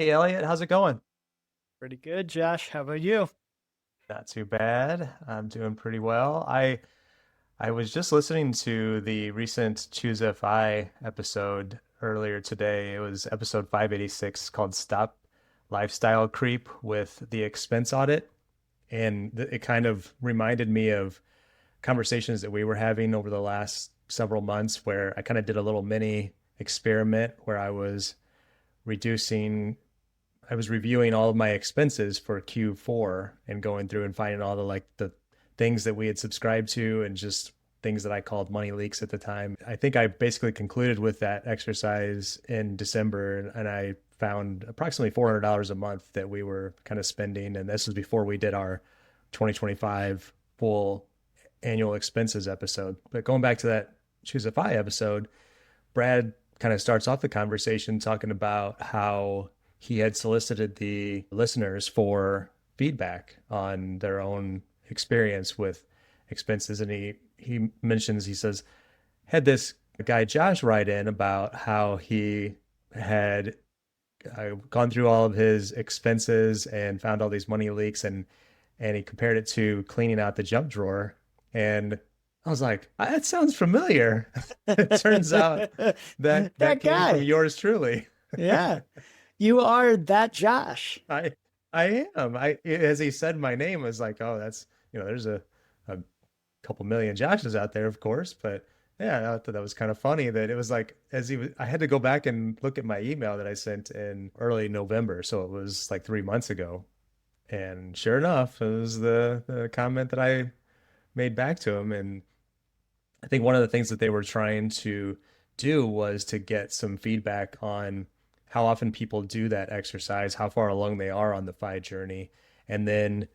Hey Elliot, how's it going? Pretty good, Josh. How about you? Not too bad. I'm doing pretty well. I was just listening to the recent ChooseFI episode earlier today. It was episode 586 called Stop Lifestyle Creep with the expense audit. And it kind of reminded me of conversations that we were having over the last several months where I kind of did a little mini experiment where reducing I was reviewing all of my expenses for Q4 and going through and finding all the things that we had subscribed to and just things that I called money leaks at the time. I think I basically concluded with that exercise in December and I found approximately $400 a month that we were kind of spending. And this was before we did our 2025 full annual expenses episode. But going back to that Choose a Fi episode, Brad kind of starts off the conversation talking about how he had solicited the listeners for feedback on their own experience with expenses. And he mentions, he says, had this guy Josh write in about how he had gone through all of his expenses and found all these money leaks and he compared it to cleaning out the junk drawer. And I was like, that sounds familiar. It turns out that That came from guy. yours truly. Yeah. You are that Josh. I I am. I as he said my name, I was like, oh, that's there's a couple million Joshes out there, of course, but yeah, I thought that was kind of funny that it was like I had to go back and look at my email that I sent in early November, so it was like 3 months ago, and sure enough, it was the comment that I made back to him, and I think one of the things that they were trying to do was to get some feedback on how often people do that exercise, how far along they are on the FI journey, and then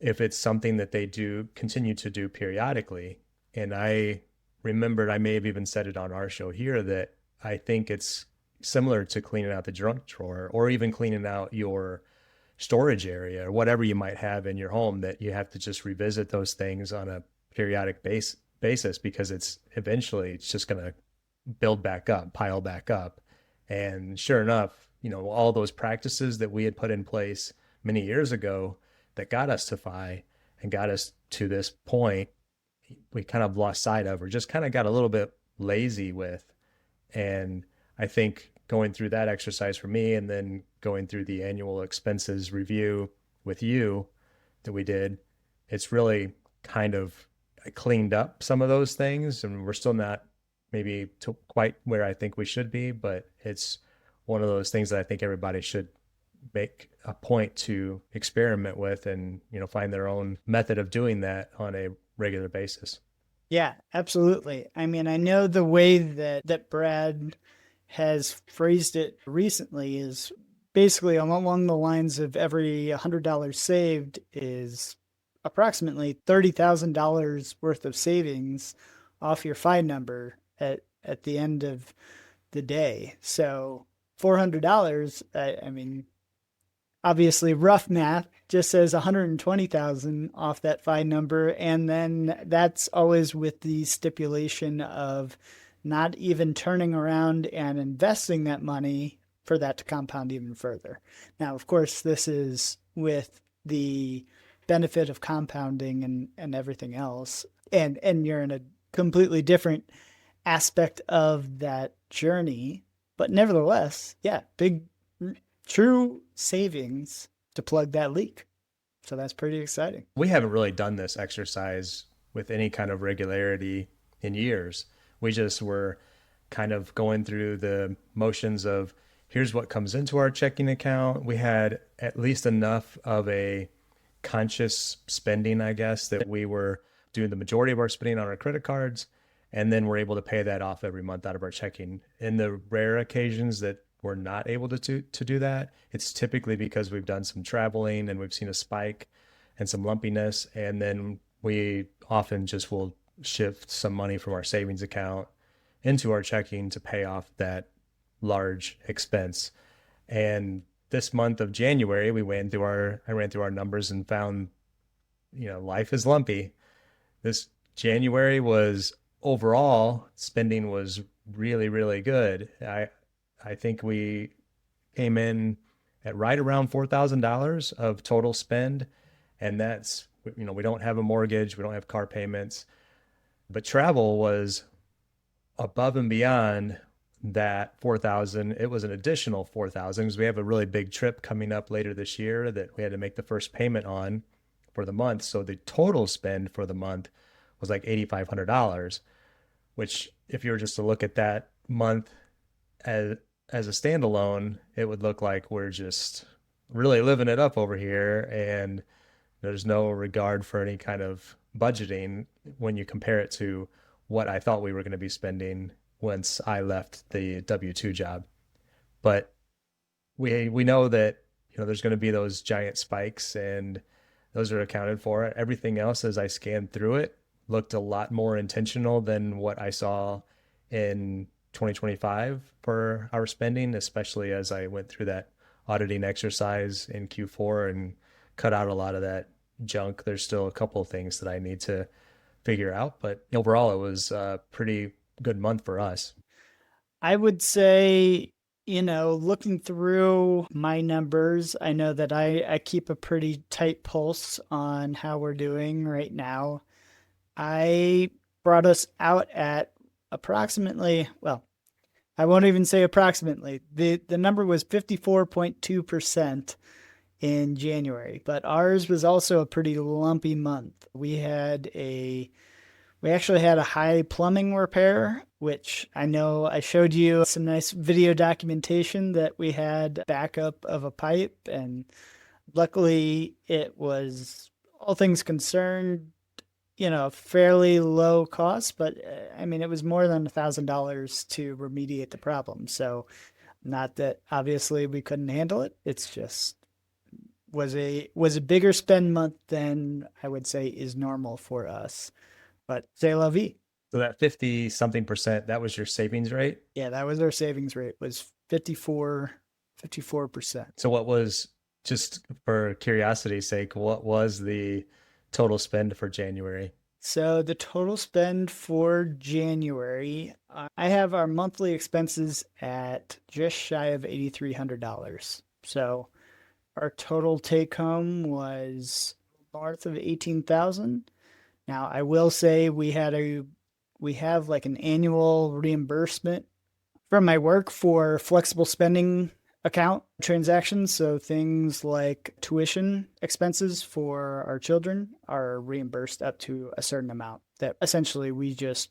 if it's something that they do continue to do periodically. And I remembered I may have even said it on our show here that I think it's similar to cleaning out the junk drawer or even cleaning out your storage area or whatever you might have in your home, that you have to just revisit those things on a periodic basis because it's just going to build back up, pile back up. And sure enough, all those practices that we had put in place many years ago that got us to FI and got us to this point, we kind of lost sight of or just kind of got a little bit lazy with. And I think going through that exercise for me and then going through the annual expenses review with you that we did, it's really kind of cleaned up some of those things. And we're still not maybe to quite where I think we should be, but it's one of those things that I think everybody should make a point to experiment with and, find their own method of doing that on a regular basis. Yeah, absolutely. I mean, I know the way that Brad has phrased it recently is basically along the lines of every $100 saved is approximately $30,000 worth of savings off your FI number at the end of the day. So $400, I mean, obviously rough math just says 120,000 off that fine number, and then that's always with the stipulation of not even turning around and investing that money for that to compound even further. Now, of course, this is with the benefit of compounding and everything else, and you're in a completely different aspect of that journey, but nevertheless, yeah, big true savings to plug that leak. So that's pretty exciting. We haven't really done this exercise with any kind of regularity in years. We just were kind of going through the motions of here's what comes into our checking account. We had at least enough of a conscious spending, I guess, that we were doing the majority of our spending on our credit cards. And then we're able to pay that off every month out of our checking. In the rare occasions that we're not able to do that, it's typically because we've done some traveling and we've seen a spike and some lumpiness. And then we often just will shift some money from our savings account into our checking to pay off that large expense. And this month of January, I ran through our numbers and found, life is lumpy. This January was overall spending was really, really good. I think we came in at right around $4,000 of total spend. And that's, we don't have a mortgage, we don't have car payments, but travel was above and beyond that 4,000. It was an additional 4,000 because we have a really big trip coming up later this year that we had to make the first payment on for the month. So the total spend for the month was like $8,500, which if you were just to look at that month as as a standalone, it would look like we're just really living it up over here, and there's no regard for any kind of budgeting when you compare it to what I thought we were going to be spending once I left the W-2 job. But we know that there's going to be those giant spikes, and those are accounted for. Everything else, as I scanned through it, looked a lot more intentional than what I saw in 2025 for our spending, especially as I went through that auditing exercise in Q4 and cut out a lot of that junk. There's still a couple of things that I need to figure out, but overall, it was a pretty good month for us. I would say, looking through my numbers, I know that I keep a pretty tight pulse on how we're doing right now. I brought us out at approximately, well, I won't even say approximately. The number was 54.2% in January, but ours was also a pretty lumpy month. We actually had a high plumbing repair, which I know I showed you some nice video documentation that we had backup of a pipe, and luckily it was, all things concerned, fairly low cost, but I mean, it was more than $1,000 to remediate the problem. So, not that obviously we couldn't handle it. It's just was a bigger spend month than I would say is normal for us. But c'est la vie. So that 50 something percent, that was your savings rate. Yeah, that was our savings rate, was 54%. So what was, just for curiosity's sake, what was the total spend for January? So the total spend for January, I have our monthly expenses at just shy of $8,300. So our total take home was north of 18,000. Now, I will say we have like an annual reimbursement from my work for flexible spending account transactions. So things like tuition expenses for our children are reimbursed up to a certain amount that essentially we just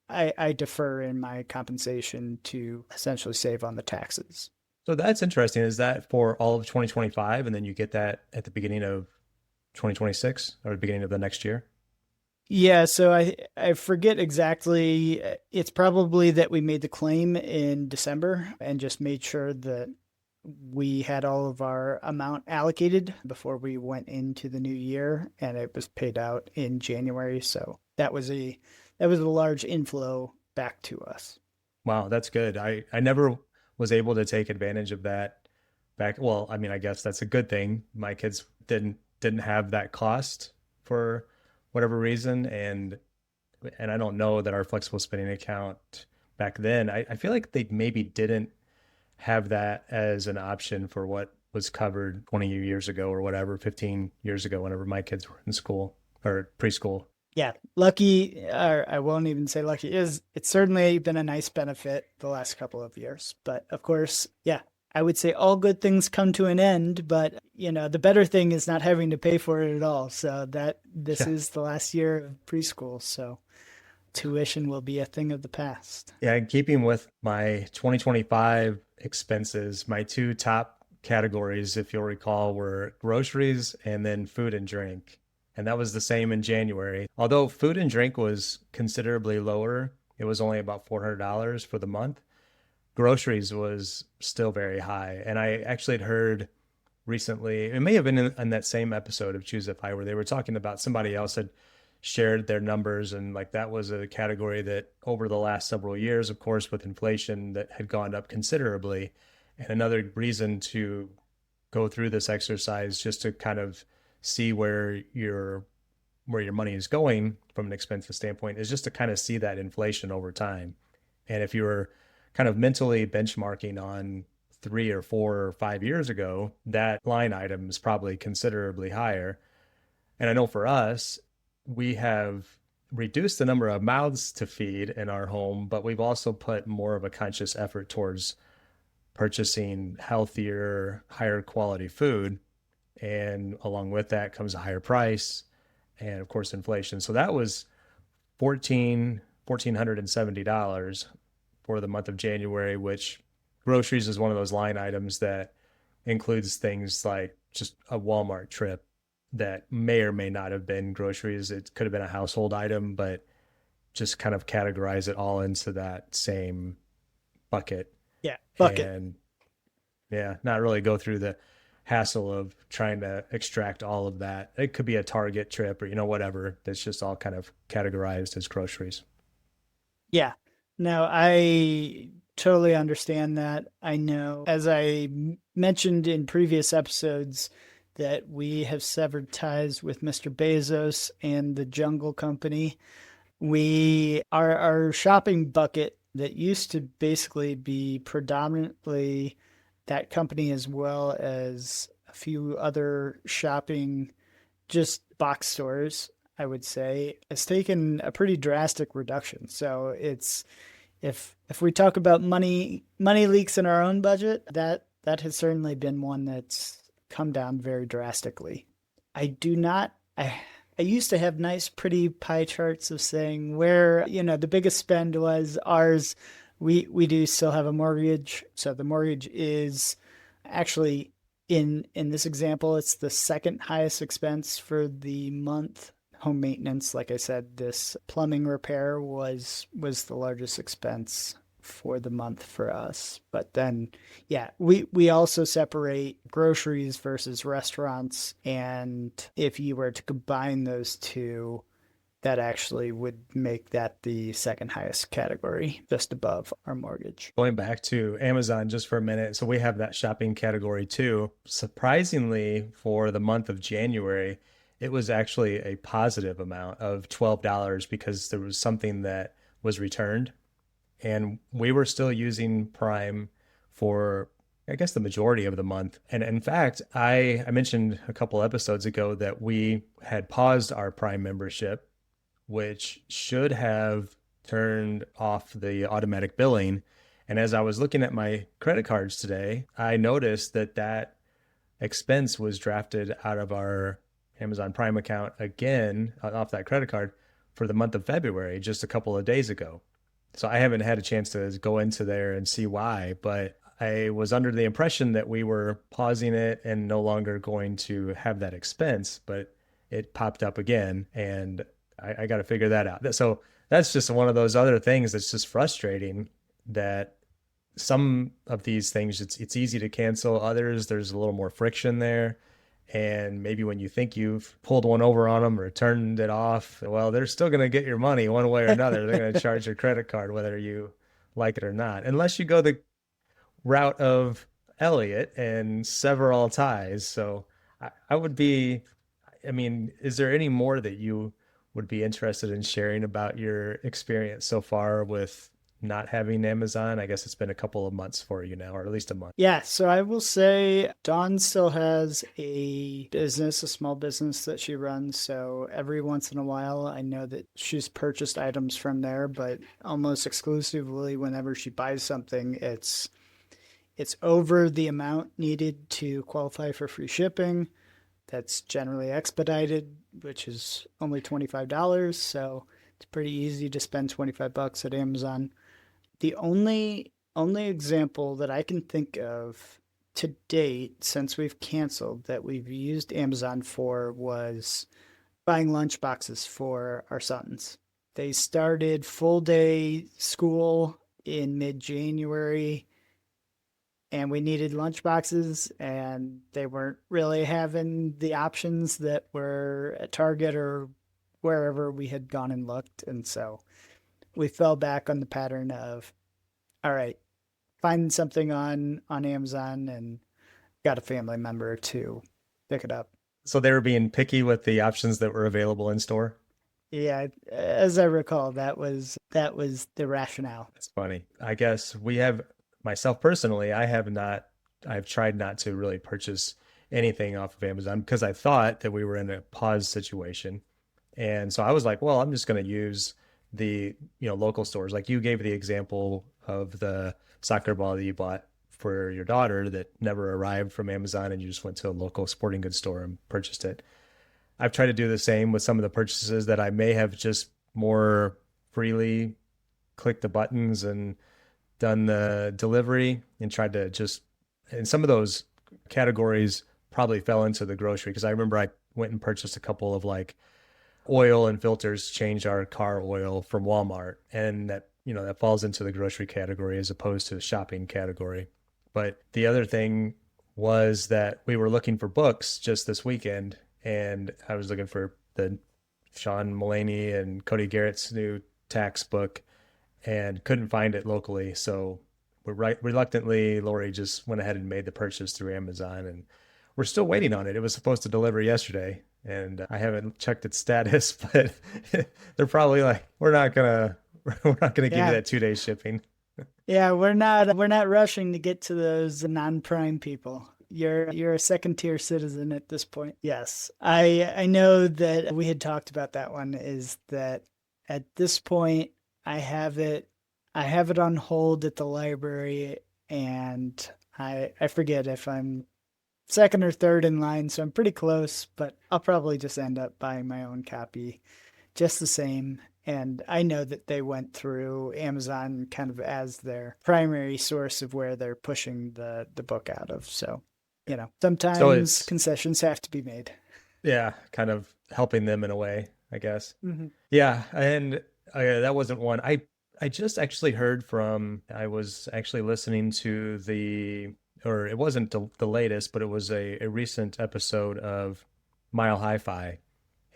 I defer in my compensation to essentially save on the taxes. So that's interesting. Is that for all of 2025, and then you get that at the beginning of 2026 or the beginning of the next year? Yeah, so I forget exactly. It's probably that we made the claim in December and just made sure that we had all of our amount allocated before we went into the new year, and it was paid out in January. So that was a large inflow back to us. Wow, that's good. I never was able to take advantage of that back. Well, I mean, I guess that's a good thing. My kids didn't have that cost for whatever reason, and I don't know that our flexible spending account back then. I feel like they maybe didn't have that as an option for what was covered 20 years ago or whatever, 15 years ago, whenever my kids were in school or preschool. Yeah, lucky, or I won't even say lucky, it's certainly been a nice benefit the last couple of years. But of course, yeah, I would say all good things come to an end, but the better thing is not having to pay for it at all. So that this Yeah. is the last year of preschool, so tuition will be a thing of the past. Yeah, in keeping with my 2025 expenses, my two top categories, if you'll recall, were groceries and then food and drink. And that was the same in January. Although food and drink was considerably lower, it was only about $400 for the month. Groceries was still very high. And I actually had heard recently, it may have been in that same episode of ChooseFI where they were talking about somebody else had shared their numbers, and like that was a category that over the last several years, of course, with inflation, that had gone up considerably. And another reason to go through this exercise just to kind of see where your money is going from an expenses standpoint is just to kind of see that inflation over time. And if you were kind of mentally benchmarking on 3 or 4 or 5 years ago, that line item is probably considerably higher. And I know for us, we have reduced the number of mouths to feed in our home, but we've also put more of a conscious effort towards purchasing healthier, higher quality food. And along with that comes a higher price and of course inflation. So that was $1,470 for the month of January, which groceries is one of those line items that includes things like just a Walmart trip that may or may not have been groceries. It could have been a household item, but just kind of categorize it all into that same bucket. Yeah, bucket. And yeah, not really go through the hassle of trying to extract all of that. It could be a Target trip or, whatever. That's just all kind of categorized as groceries. Yeah. No, I totally understand that. I know, as I mentioned in previous episodes, that we have severed ties with Mr. Bezos and the Jungle Company. Our shopping bucket that used to basically be predominantly that company as well as a few other shopping, just box stores, I would say, has taken a pretty drastic reduction. So it's if we talk about money leaks in our own budget, that has certainly been one that's come down very drastically. I do not I used to have nice pretty pie charts of saying where, the biggest spend was ours. We do still have a mortgage. So the mortgage is actually in this example, it's the second highest expense for the month. Home maintenance, like I said, this plumbing repair was the largest expense for the month for us. But then, yeah, we also separate groceries versus restaurants, and if you were to combine those two, that actually would make that the second highest category, just above our mortgage. Going back to Amazon just for a minute. So we have that shopping category too. Surprisingly, for the month of January, it was actually a positive amount of $12 because there was something that was returned. And we were still using Prime for, I guess, the majority of the month. And in fact, I mentioned a couple episodes ago that we had paused our Prime membership, which should have turned off the automatic billing. And as I was looking at my credit cards today, I noticed that that expense was drafted out of our Amazon Prime account again off that credit card for the month of February just a couple of days ago. So I haven't had a chance to go into there and see why, but I was under the impression that we were pausing it and no longer going to have that expense, but it popped up again and I got to figure that out. So that's just one of those other things that's just frustrating, that some of these things it's easy to cancel. Others, there's a little more friction there. And maybe when you think you've pulled one over on them or turned it off, well, they're still going to get your money one way or another. They're going to charge your credit card, whether you like it or not, unless you go the route of Elliot and sever all ties. So I would be, I mean, is there any more that you would be interested in sharing about your experience so far with not having Amazon? I guess it's been a couple of months for you now, or at least a month. Yeah, so I will say Dawn still has a business, a small business that she runs. So every once in a while, I know that she's purchased items from there, but almost exclusively whenever she buys something, it's over the amount needed to qualify for free shipping. That's generally expedited, which is only $25. So it's pretty easy to spend $25 at Amazon. The only example that I can think of to date since we've canceled that we've used Amazon for was buying lunch boxes for our sons. They started full day school in mid-January and we needed lunch boxes and they weren't really having the options that were at Target or wherever we had gone and looked. And so we fell back on the pattern of, all right, find something on Amazon and got a family member to pick it up. So they were being picky with the options that were available in store. Yeah, as I recall, that was the rationale. That's funny. I guess we have, myself personally, I have not I've tried not to really purchase anything off of Amazon because I thought that we were in a pause situation. And so I was like, well, I'm just going to use the, local stores. Like you gave the example of the soccer ball that you bought for your daughter that never arrived from Amazon and you just went to a local sporting goods store and purchased it. I've tried to do the same with some of the purchases that I may have just more freely clicked the buttons and done the delivery and tried to just, and some of those categories probably fell into the grocery because I remember I went and purchased a couple of like oil and filters, changed our car oil from Walmart, and that falls into the grocery category as opposed to the shopping category. But the other thing was that we were looking for books just this weekend, and I was looking for the Sean Mullaney and Cody Garrett's new tax book and couldn't find it locally. So we're reluctantly, Lori just went ahead and made the purchase through Amazon, and we're still waiting on it. It was supposed to deliver yesterday, and I haven't checked its status, but they're probably like, we're not gonna give you Yeah. that 2 day shipping. Yeah, we're not rushing to get to those non-prime people. You're a second tier citizen at this point. Yes. I know that we had talked about that one is that at this point I have it on hold at the library, and I forget if I'm second or third in line, so I'm pretty close, but I'll probably just end up buying my own copy just the same. And I know that they went through Amazon kind of as their primary source of where they're pushing the book out of. So, So sometimes it's, concessions have to be made. yeah, kind of helping them in a way, I guess. Hmm. Yeah, and that wasn't one. I just actually heard from. I was actually listening to or it wasn't the latest, but it was a recent episode of Mile Hi-Fi.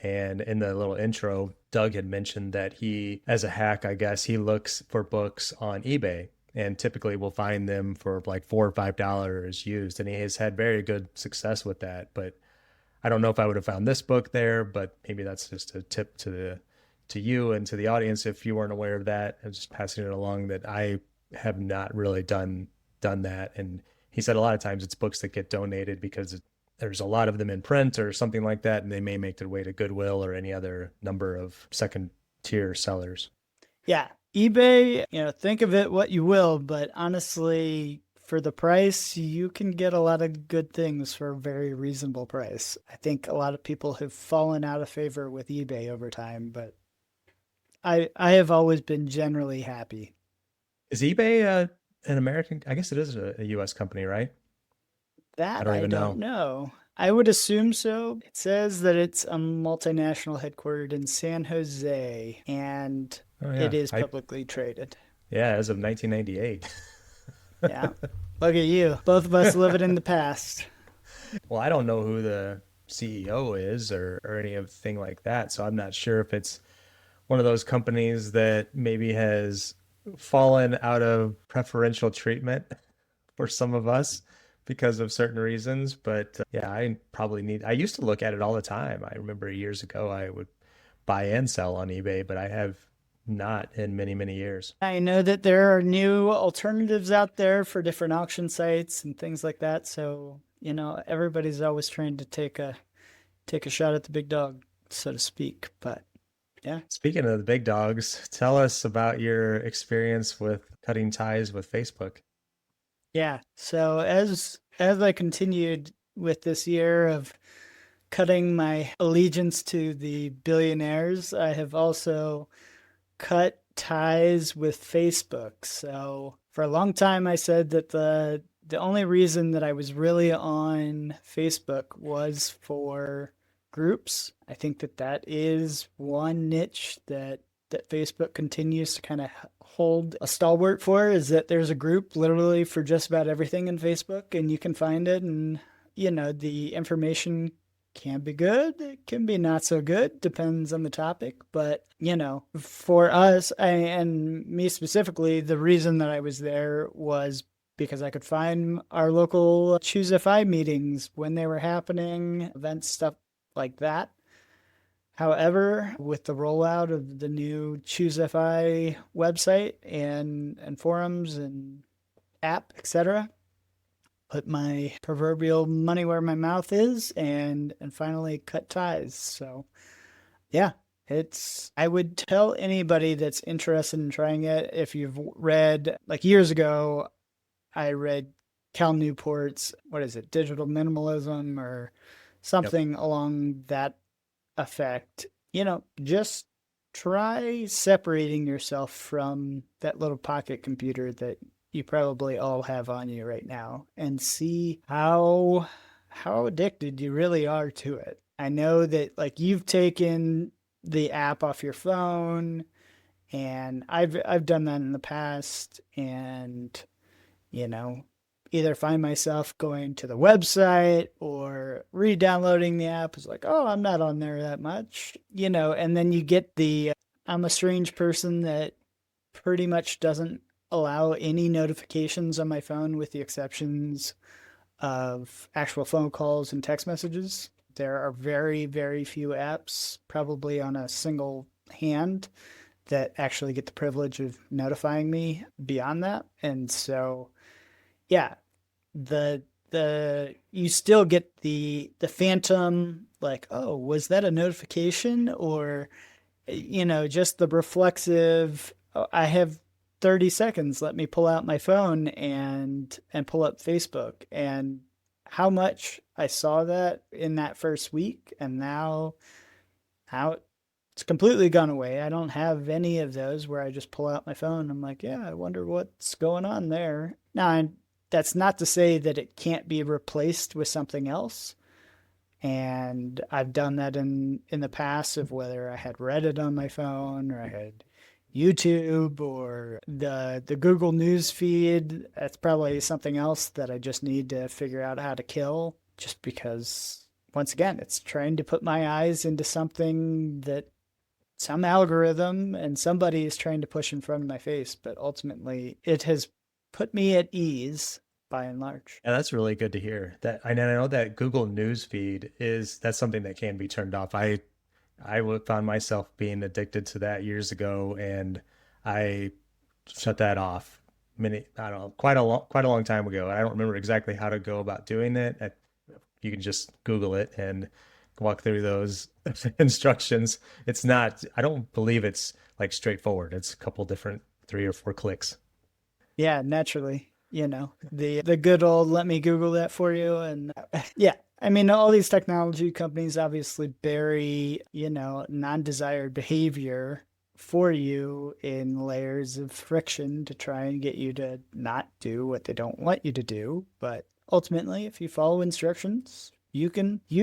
And in the little intro, Doug had mentioned that he, as a hack, I guess, he looks for books on eBay and typically will find them for like $4 or $5 used. And he has had very good success with that. But I don't know if I would have found this book there, but maybe that's just a tip to you and to the audience if you weren't aware of that. I'm just passing it along that I have not really done that. And he said a lot of times it's books that get donated because there's a lot of them in print or something like that, and they may make their way to Goodwill or any other number of second tier sellers. Yeah. eBay, think of it what you will, but honestly, for the price, you can get a lot of good things for a very reasonable price. I think a lot of people have fallen out of favor with eBay over time, but I have always been generally happy. Is eBay an American? I guess it is a US company, right? I That don't I even don't know. know. I would assume so. It says that it's a multinational headquartered in San Jose, and Oh it yeah, is I publicly traded. yeah, as of 1998. Yeah. Look at you. Both of us living in the past. Well, I don't know who the CEO is or anything like that, so I'm not sure if it's one of those companies that maybe has fallen out of preferential treatment for some of us because of certain reasons. But yeah, I used to look at it all the time. I remember years ago I would buy and sell on eBay, but I have not in many, many years. I know that there are new alternatives out there for different auction sites and things like that. So, everybody's always trying to take a shot at the big dog, so to speak. But yeah. Speaking of the big dogs, tell us about your experience with cutting ties with Facebook. Yeah. So as I continued with this year of cutting my allegiance to the billionaires, I have also cut ties with Facebook. So for a long time I said that the only reason that I was really on Facebook was for groups. I think that is one niche that Facebook continues to kind of hold a stalwart for, is that there's a group literally for just about everything in Facebook, and you can find it, and the information can be good, it can be not so good, depends on the topic. But for us, and me specifically, the reason that I was there was because I could find our local ChooseFI meetings when they were happening, events, stuff like that. However, with the rollout of the new ChooseFI website and forums and app, etc., put my proverbial money where my mouth is and finally cut ties. So yeah, it's I would tell anybody that's interested in trying it, if you've read, like years ago, I read Cal Newport's, what is it, Digital Minimalism or Yep. something along that effect. Just try separating yourself from that little pocket computer that you probably all have on you right now and see how addicted you really are to it. I know that like you've taken the app off your phone, and I've done that in the past, and you know, either find myself going to the website or re-downloading the app. It's like, oh, I'm not on there that much, and then you get the I'm a strange person that pretty much doesn't allow any notifications on my phone with the exceptions of actual phone calls and text messages. There are very, very few apps, probably on a single hand, that actually get the privilege of notifying me beyond that. And so yeah, the you still get the phantom, like, oh, was that a notification? Or just the reflexive, oh, I have 30 seconds, let me pull out my phone and pull up Facebook. And how much I saw that in that first week, and now it's completely gone away. I don't have any of those where I just pull out my phone. I'm like, yeah, I wonder what's going on there. Now, that's not to say that it can't be replaced with something else. And I've done that in the past, of whether I had Reddit on my phone or I had YouTube or the Google News feed. That's probably something else that I just need to figure out how to kill, just because once again, it's trying to put my eyes into something that some algorithm and somebody is trying to push in front of my face, but ultimately it has put me at ease by and large. And that's really good to hear. That I know that Google News feed is that's something that can be turned off. Found myself being addicted to that years ago, and I shut that off. I don't know, quite a long time ago. I don't remember exactly how to go about doing it. You can just Google it and walk through those instructions. It's not. I don't believe it's like straightforward. It's a couple different 3 or 4 clicks. Yeah, naturally, the good old let me Google that for you. And yeah, I mean, all these technology companies obviously bury, non-desired behavior for you in layers of friction to try and get you to not do what they don't want you to do. But ultimately, if you follow instructions, you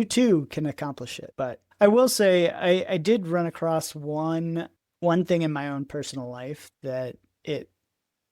too can accomplish it. But I will say, I did run across one thing in my own personal life that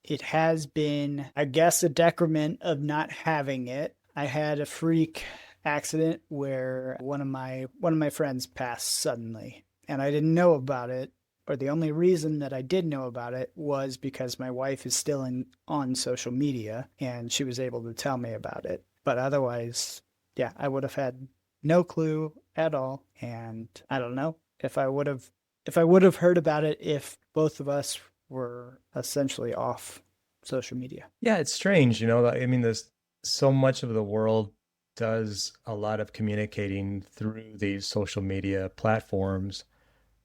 it has been, I guess, a decrement of not having it. I had a freak accident where one of my friends passed suddenly, and I didn't know about it. Or the only reason that I did know about it was because my wife is still on social media, and she was able to tell me about it. But otherwise, yeah, I would have had no clue at all. And I don't know if I would have heard about it if both of us were essentially off social media. Yeah, it's strange, I mean, there's so much of the world does a lot of communicating through these social media platforms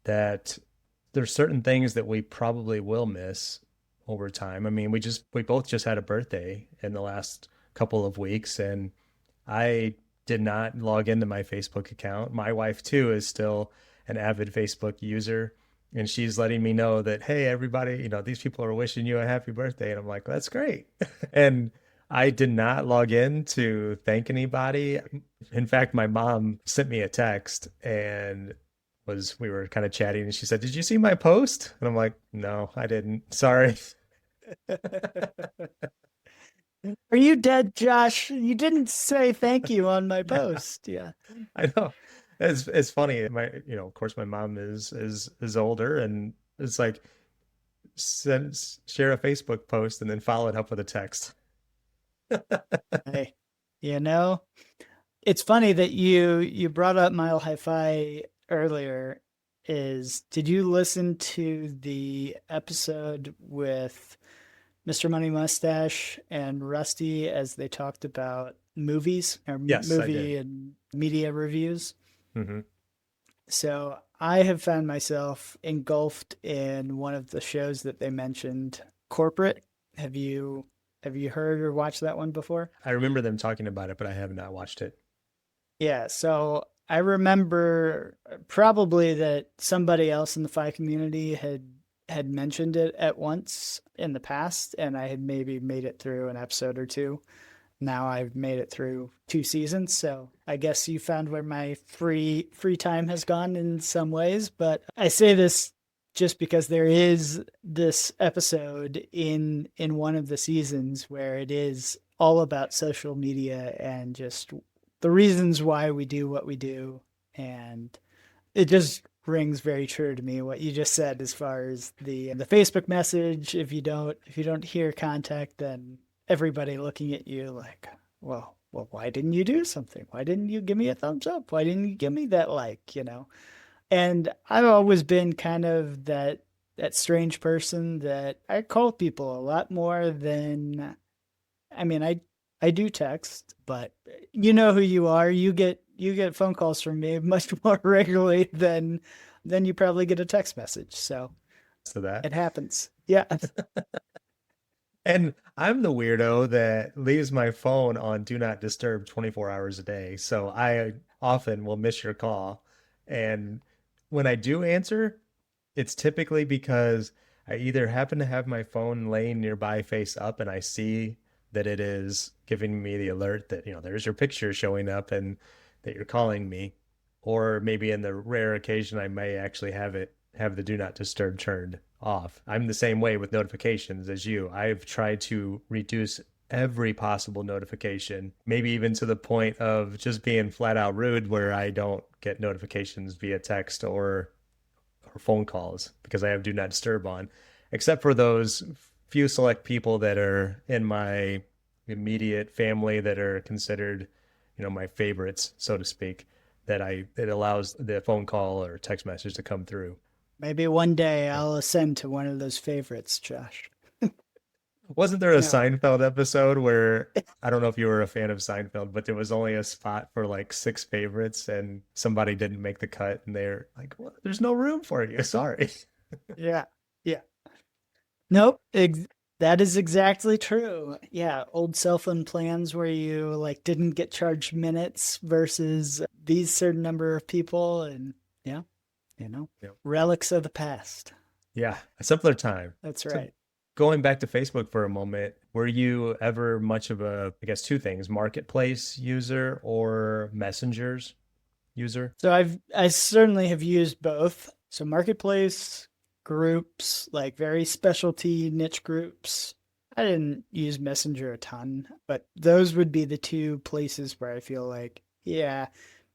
that there's certain things that we probably will miss over time. I mean, we both just had a birthday in the last couple of weeks, and I did not log into my Facebook account. My wife too is still an avid Facebook user, and she's letting me know that, hey, everybody, these people are wishing you a happy birthday. And I'm like, that's great. And I did not log in to thank anybody. In fact, my mom sent me a text and we were kind of chatting, and she said, "Did you see my post?" And I'm like, "No, I didn't. Sorry." Are you dead, Josh? You didn't say thank you on my post. Yeah. I know. It's funny. Of course, my mom is older, and it's like share a Facebook post and then follow it up with a text. Hey, you know, it's funny that you brought up Mile High Fi earlier. Did you listen to the episode with Mr. Money Mustache and Rusty as they talked about movies or Yes, I did. movie and media reviews. Hmm. So I have found myself engulfed in one of the shows that they mentioned, Corporate. Have you have you heard or watched that one before? I remember them talking about it, but I have not watched it. Yeah, so I remember probably that somebody else in the Fi community had mentioned it at once in the past, and I had maybe made it through an episode or two. Now I've made it through 2 seasons, so I guess you found where my free time has gone in some ways. But I say this just because there is this episode in one of the seasons where it is all about social media and just the reasons why we do what we do, and it just rings very true to me what you just said as far as the Facebook message. If you don't hear contact, then everybody looking at you like, well, why didn't you do something? Why didn't you give me a thumbs up? Why didn't you give me that like? And I've always been kind of that strange person that I call people a lot more than I mean, I do text, but you know who you are. You get phone calls from me much more regularly than you probably get a text message. So So that. it happens. Yeah. And I'm the weirdo that leaves my phone on do not disturb 24 hours a day. So I often will miss your call. And when I do answer, it's typically because I either happen to have my phone laying nearby face up and I see that it is giving me the alert that, there's your picture showing up and that you're calling me. Or maybe in the rare occasion I may actually have the do not disturb turned off. I'm the same way with notifications as you. I've tried to reduce every possible notification, maybe even to the point of just being flat out rude where I don't get notifications via text or phone calls because I have do not disturb on, except for those few select people that are in my immediate family that are considered, my favorites, so to speak, that it allows the phone call or text message to come through. Maybe one day Yeah. I'll ascend to one of those favorites, Josh. Wasn't there a No. Seinfeld episode where I don't know if you were a fan of Seinfeld, but there was only a spot for like six favorites and somebody didn't make the cut and they're like, well, there's no room for you. Sorry. Yeah. Yeah. Nope. That is exactly true. Yeah, old cell phone plans where you like didn't get charged minutes versus these certain number of people, and yeah, you know, Yeah. relics of the past. Yeah. A simpler time. That's So right. going back to Facebook for a moment, were you ever much of I guess two things, marketplace user or messengers user? So I certainly have used both. So marketplace groups, like very specialty niche groups. I didn't use Messenger a ton, but those would be the two places where I feel like, yeah,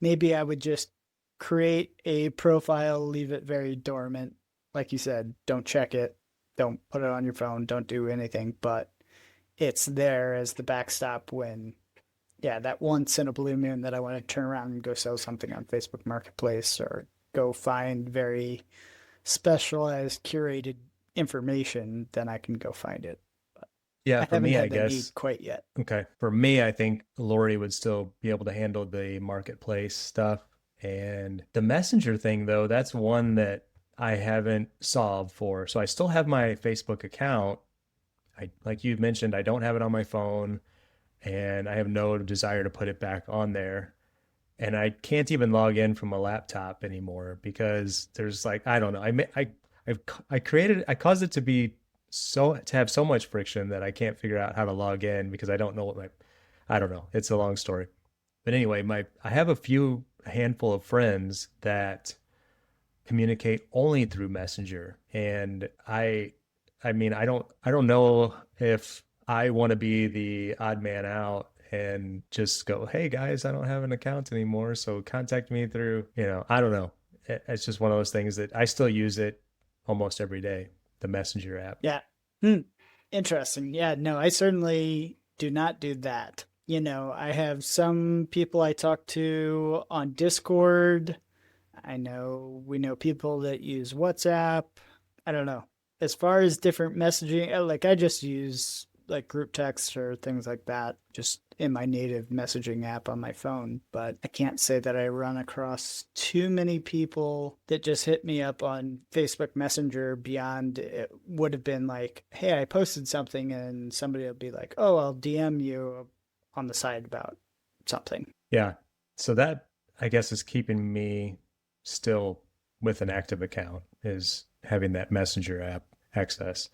maybe I would just create a profile, leave it very dormant. Like you said, don't check it, don't put it on your phone, don't do anything, but it's there as the backstop when yeah, that once in a blue moon that I want to turn around and go sell something on Facebook Marketplace or go find very specialized, curated information, then I can go find it. But Yeah, I for haven't me, I had that guess. need quite yet. Okay. For me, I think Lori would still be able to handle the marketplace stuff. And the messenger thing, though, that's one that I haven't solved for. So I still have my Facebook account. Like you mentioned, I don't have it on my phone and I have no desire to put it back on there. And I can't even log in from a laptop anymore because there's like I don't know. I've I created I caused it to be to have so much friction that I can't figure out how to log in because I don't know what my I don't know. It's a long story. But anyway, my I have a handful of friends that communicate only through Messenger. And I mean, I don't know if I want to be the odd man out and just go, "Hey guys, I don't have an account anymore, so contact me through," I don't know. It's just one of those things that I still use it almost every day, the Messenger app. Yeah. Hmm. Interesting. Yeah, no, I certainly do not do that. I have some people I talk to on Discord. I know we know people that use WhatsApp. I don't know. as far as different messaging, like I just use like group text or things like that just in my native messaging app on my phone. But I can't say that I run across too many people that just hit me up on Facebook Messenger beyond it would have been like, hey, I posted something, and somebody will be like, oh, I'll DM you on the side about something. Yeah. So that I guess is keeping me still with an active account is having that messenger app access.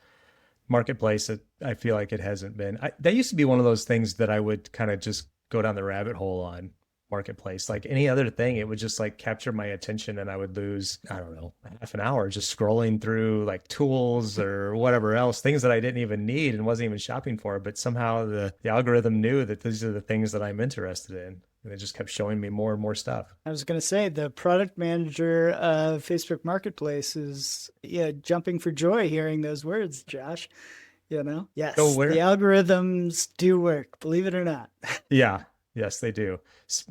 Marketplace, I feel like it hasn't been. That used to be one of those things that I would kind of just go down the rabbit hole on Marketplace. Like any other thing, it would just like capture my attention and I would lose, I don't know, half an hour just scrolling through like tools or whatever else, things that I didn't even need and wasn't even shopping for. But somehow the algorithm knew that these are the things that I'm interested in. And it just kept showing me more and more stuff. I was going to say the product manager of Facebook Marketplace is, yeah, jumping for joy hearing those words, Josh. You know, So yes, the where algorithms do work, believe it or not. Yeah, yes, they do.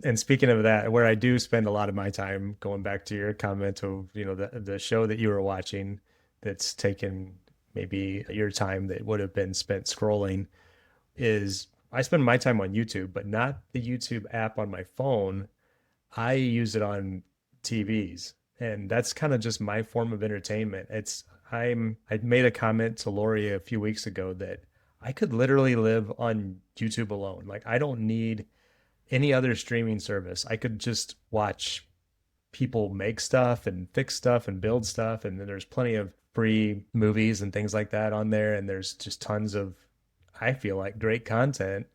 And speaking of that, where I do spend a lot of my time, going back to your comment of, the show that you were watching that's taken maybe your time that would have been spent scrolling, is I spend my time on YouTube, but not the YouTube app on my phone. I use it on TVs, and that's kind of just my form of entertainment. I made a comment to Lori a few weeks ago that I could literally live on YouTube alone. Like I don't need any other streaming service. I could just watch people make stuff and fix stuff and build stuff, and then there's plenty of free movies and things like that on there, and there's just tons of, I feel like, great content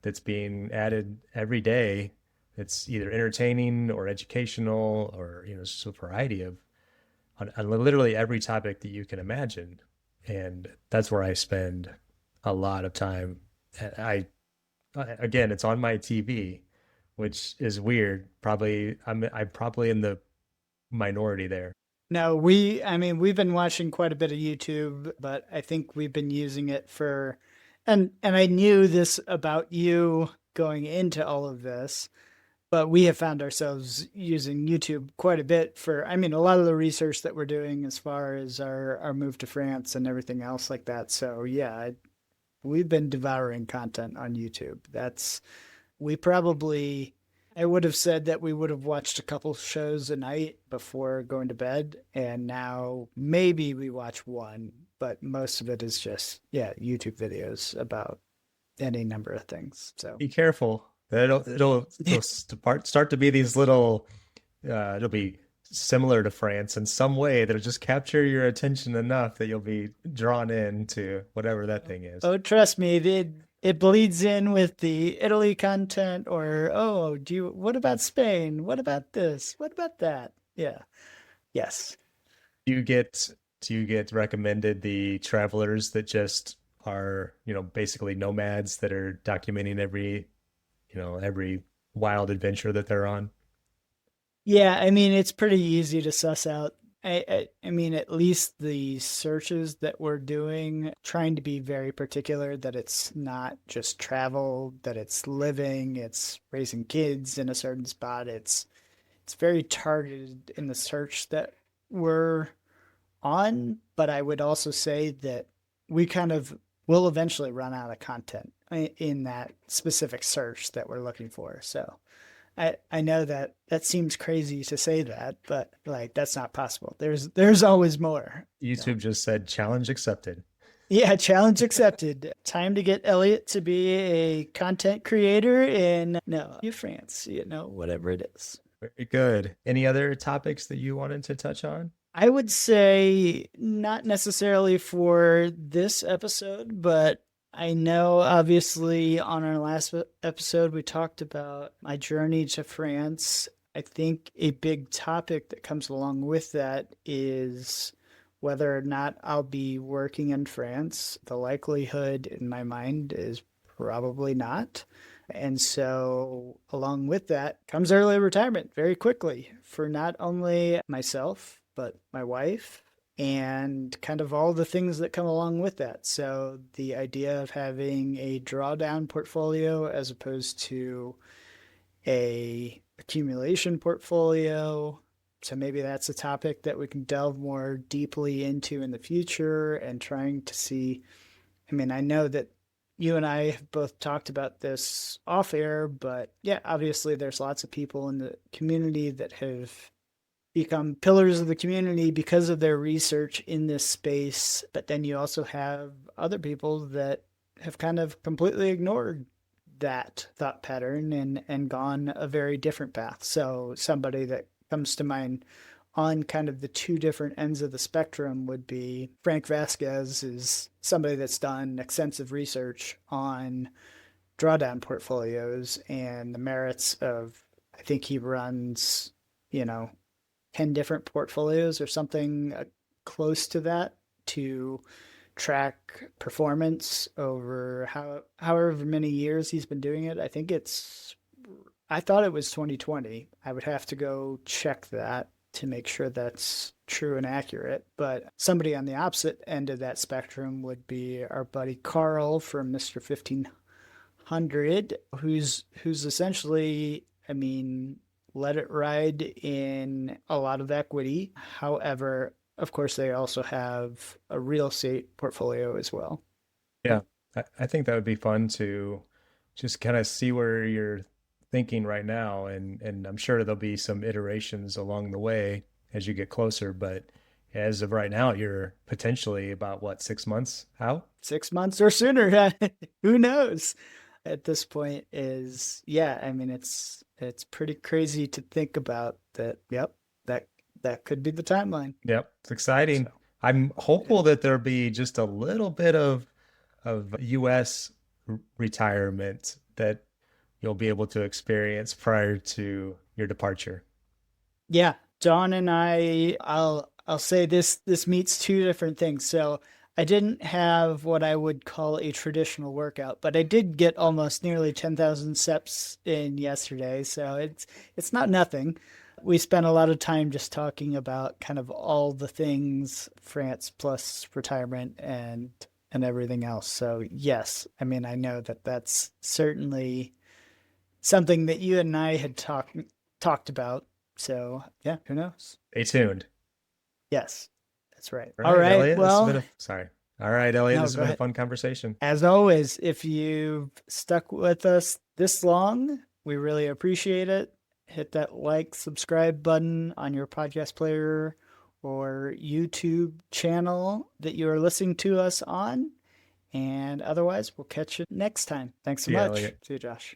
that's being added every day. It's either entertaining or educational or just a variety of on literally every topic that you can imagine. And that's where I spend a lot of time. I again, it's on my TV, which is weird. I'm probably in the minority there. No, I mean, we've been watching quite a bit of YouTube, but I think we've been using it for, and I knew this about you going into all of this, but we have found ourselves using YouTube quite a bit for, I mean, a lot of the research that we're doing as far as our move to France and everything else like that. So yeah, we've been devouring content on YouTube. We probably, I would have said that we would have watched a couple shows a night before going to bed, and now maybe we watch one, but most of it is just, yeah, YouTube videos about any number of things. So, Be careful. It'll start to be these little. It'll be similar to France in some way that'll just capture your attention enough that you'll be drawn into whatever that thing is. oh, trust me, it bleeds in with the Italy content, or, oh, what about Spain? What about this? What about that? Yeah. Yes. Do you get do you get recommended the travelers that just are, basically nomads that are documenting every wild adventure that they're on? Yeah, I mean, it's pretty easy to suss out. I mean, at least the searches that we're doing, trying to be very particular that it's not just travel, that it's living, it's raising kids in a certain spot. It's very targeted in the search that we're on, but I would also say that we kind of will eventually run out of content in that specific search that we're looking for. So I know that that seems crazy to say that, but like that's not possible. There's always more. YouTube just said challenge accepted. Yeah, challenge accepted. Time to get Elliot to be a content creator in France, whatever it is. Very good. Any other topics that you wanted to touch on? I would say not necessarily for this episode, but I know obviously on our last episode we talked about my journey to France. I think a big topic that comes along with that is whether or not I'll be working in France. The likelihood in my mind is probably not. And so, along with that comes early retirement very quickly for not only myself, but my wife and kind of all the things that come along with that. So, the idea of having a drawdown portfolio as opposed to a accumulation portfolio So maybe that's a topic that we can delve more deeply into in the future and trying to see. I mean, I know that you and I have both talked about this off air, but yeah, obviously there's lots of people in the community that have become pillars of the community because of their research in this space. But then you also have other people that have kind of completely ignored that thought pattern and gone a very different path. So somebody that comes to mind on kind of the two different ends of the spectrum would be Frank Vasquez is somebody that's done extensive research on drawdown portfolios and the merits of, I think he runs, you know, 10 different portfolios or something close to that to track performance over however many years he's been doing it. I thought it was 2020. I would have to go check that to make sure that's true and accurate. But somebody on the opposite end of that spectrum would be our buddy Carl from Mr. 1500, who's essentially, I mean, let it ride in a lot of equity. However, of course, they also have a real estate portfolio as well. Yeah, I think that would be fun to just kind of see where you're thinking right now, and I'm sure there'll be some iterations along the way as you get closer. But as of right now, you're potentially about what, 6 months out? 6 months or sooner. Who knows? At this point is yeah, I mean it's pretty crazy to think about that. Yep, that could be the timeline. Yep, it's So exciting. I'm yeah. hopeful that there'll be just a little bit of US retirement that you'll be able to experience prior to your departure. Yeah, John and I'll say this meets two different things. So I didn't have what I would call a traditional workout, but I did get almost nearly 10,000 steps in yesterday. So it's not nothing. We spent a lot of time just talking about kind of all the things France plus retirement and everything else. So yes, I mean I know that that's certainly something that you and I had talked about. So yeah, who knows? Stay tuned. Yes, that's right. All All right, right. Elliot, this has been Well, a sorry. All right, Elliot, no, this has go been a ahead. fun conversation. As always, if you've stuck with us this long, we really appreciate it. Hit that like, subscribe button on your podcast player or YouTube channel that you are listening to us on. And otherwise, we'll catch you next time. Thanks so See you, much. Elliot. See you, Josh.